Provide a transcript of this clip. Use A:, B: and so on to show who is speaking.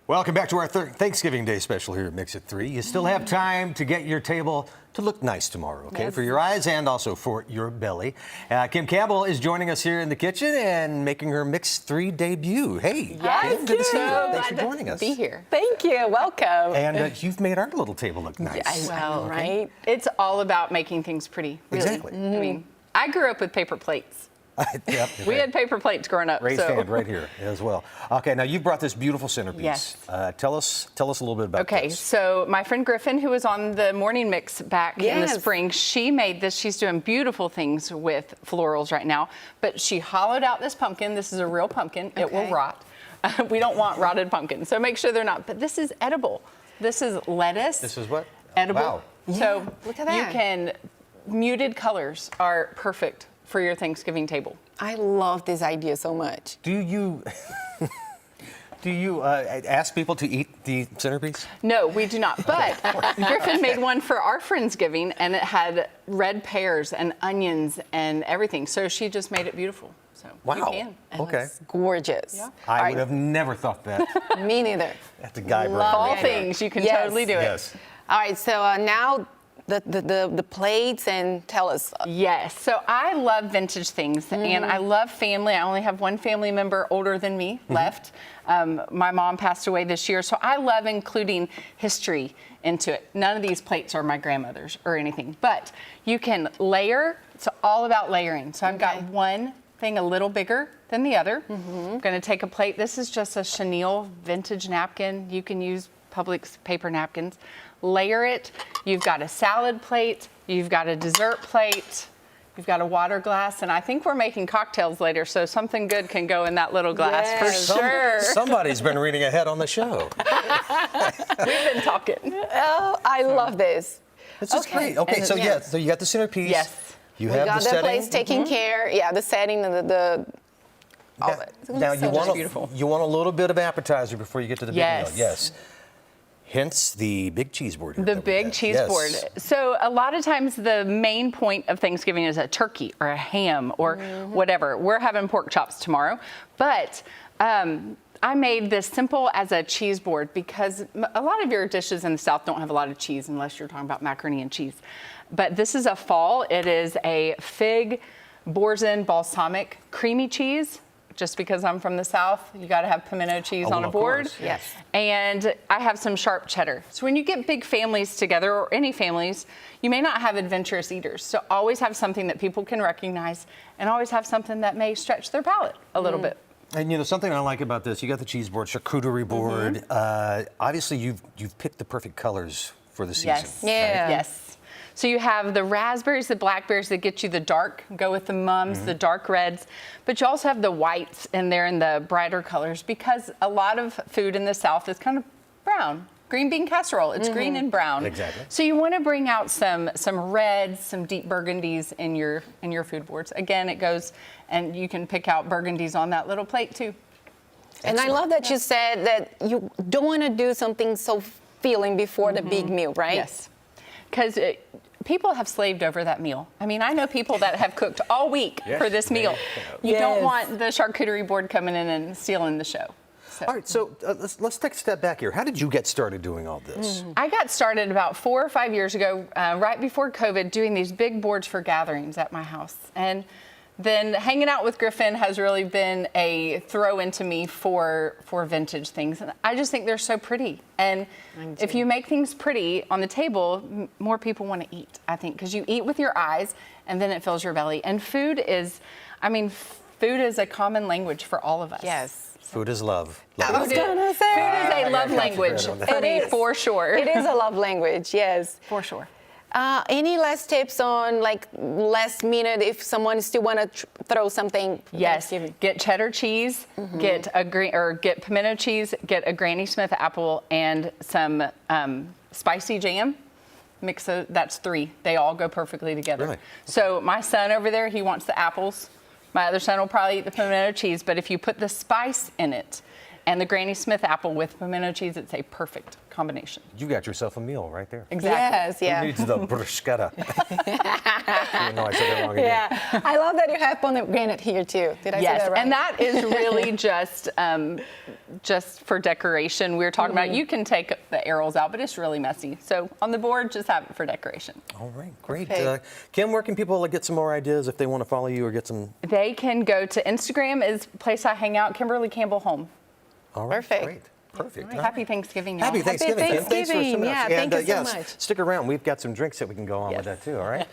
A: Welcome back to our Thanksgiving Day special here at Mix It 3. You still have time to get your table to look nice tomorrow, okay?
B: Yes.
A: For your eyes and also for your belly. Kim Campbell is joining us here in the kitchen and making her Mix 3 debut. Hey,
B: Yes,
A: Kim, good to see you.
B: so
A: Thanks for
B: glad to
A: joining us.
B: Be here.
C: Thank you. Welcome.
A: And you've made our little table look nice.
C: I know,
A: Okay.
C: right?
B: It's all about making things pretty. Really.
A: Exactly.
B: I mean, I grew up with paper plates.
A: Yep.
B: We had paper plates growing up.
A: Raised
B: so.
A: hand right here as well. Okay, now you've brought this beautiful centerpiece.
B: Yes.
A: Tell us a little bit about
B: Okay,
A: this.
B: so my friend Griffin, who was on the morning mix back in the
C: Yes.
B: spring, she made this. She's doing beautiful things with florals right now, but she hollowed out this pumpkin. This is a real pumpkin. It will
C: Okay.
B: rot. We don't want rotted pumpkins, so make sure they're not. But this is edible. This is lettuce.
A: This is what?
B: Edible.
A: Wow.
B: So
C: look at
B: you
C: that.
B: can, muted colors are perfect for your Thanksgiving table.
C: I love this idea so much.
A: Do you ask people to eat the centerpiece?
B: No, we do not. But Griffin made one for our Friendsgiving, and it had red pears and onions and everything. So she just made it beautiful. So
A: Wow.
B: you can.
A: Okay.
C: It's gorgeous.
B: Yeah.
A: I would have never thought that.
C: Me neither.
A: That's a guy brain.
C: Love
B: All
C: it.
B: things, you can
C: Yes.
B: totally do it.
A: Yes.
C: All right, so now the plates, and tell us.
B: Yes. So I love vintage things, and I love family. I only have one family member older than me left. My mom passed away this year, so I love including history into it. None of these plates are my grandmother's or anything, but you can layer. It's all about layering. So I've got one thing a little bigger than the other. I'm going to take a plate. This is just a chenille vintage napkin. You can use Publix paper napkins. Layer it. You've got a salad plate. You've got a dessert plate. You've got a water glass. And I think we're making cocktails later, so something good can go in that little glass
C: Yes.
B: for sure.
A: Somebody's been reading ahead on the show.
B: We've been talking.
C: Oh, I love this.
A: This is great. Okay,
B: And
A: so
B: then-
A: yeah, so you got the centerpiece.
B: Yes.
A: You
C: We
A: have
C: got
A: the
C: the
A: setting.
C: plates taken care. Yeah, the setting and the all of it.
A: Now you want
B: beautiful.
A: you want a little bit of appetizer before you get to the big
B: Yes.
A: meal. Yes. Hence the big cheese board. Here
B: The
A: that we
B: big
A: have.
B: cheese
A: Yes.
B: board. So a lot of times the main point of Thanksgiving is a turkey or a ham or whatever. We're having pork chops tomorrow, but I made this simple as a cheese board because a lot of your dishes in the South don't have a lot of cheese unless you're talking about macaroni and cheese. But this is a fall. It is a fig, Boursin, balsamic, creamy cheese. Just because I'm from the South, you got to have pimento cheese
A: Oh,
B: on
A: well,
B: a
A: of
B: board.
A: course,
C: yes.
B: And I have some sharp cheddar. So when you get big families together, or any families, you may not have adventurous eaters. So always have something that people can recognize, and always have something that may stretch their palate a little bit.
A: And you know something I like about this, you got the cheese board, charcuterie board. Obviously, you've picked the perfect colors for the season.
B: Yes.
C: Yeah.
B: Yes. So you have the raspberries, the blackberries that get you the dark, go with the mums, the dark reds, but you also have the whites in there and the brighter colors because a lot of food in the South is kind of brown. Green bean casserole, it's green and brown.
A: Exactly.
B: So you want to bring out some reds, some deep burgundies in your food boards. Again, it goes, and you can pick out burgundies on that little plate too.
C: And I love that you said that you don't want to do something so filling before the big meal, right?
B: Yes, because people have slaved over that meal. I mean, I know people that have cooked all week
A: Yes,
B: for this meal.
A: they
B: You don't
C: Yes.
B: want the charcuterie board coming in and stealing the show. So.
A: All right, so let's take a step back here. How did you get started doing all this?
B: I got started about 4 or 5 years ago, right before COVID, doing these big boards for gatherings at my house. And then hanging out with Griffin has really been a throw into me for vintage things. And I just think they're so pretty. And if you make things pretty on the table, more people want to eat, I think, because you eat with your eyes and then it fills your belly. And food is a common language for all of us.
C: Yes.
A: Food is love.
C: I was gonna say.
B: Food is a love
A: got
B: language
A: concentrated on
B: for
C: that.
B: me,
C: It is.
B: for sure.
C: It is a love language, yes.
B: For sure.
C: Any last tips on like last minute if someone still want to throw something? for
B: Yes,
C: Thanksgiving?
B: get cheddar cheese, get pimento cheese, get a Granny Smith apple, and some spicy jam. That's 3. They all go perfectly together.
A: Really?
B: So my son over there, he wants the apples. My other son will probably eat the pimento cheese, but if you put the spice in it and the Granny Smith apple with pimento cheese. It's a perfect combination.
A: You got yourself a meal right there.
B: Exactly.
C: Yes, yeah.
A: Who needs the bruschetta? Even though I said that wrong again.
C: Yeah, I love that you have pomegranate here too. Did I say
B: Yes,
C: that right?
B: and that is really just for decoration. We were talking about you can take the arrows out, but it's really messy. So on the board, just have it for decoration.
A: All right, great.
C: Perfect.
A: Kim, where can people get some more ideas if they want to follow you or get some?
B: They can go to Instagram is the place I hang out, Kimberly Campbell Home.
A: All right,
C: Perfect.
A: great. Perfect. All
B: Happy
A: right.
B: Thanksgiving, y'all.
A: Happy Thanksgiving, Kim. Thanks for
C: Thanksgiving.
A: so much.
C: Yeah, thank you so
A: yes,
C: much.
A: stick around. We've got some drinks that we can go on with
B: Yes.
A: that too, all right?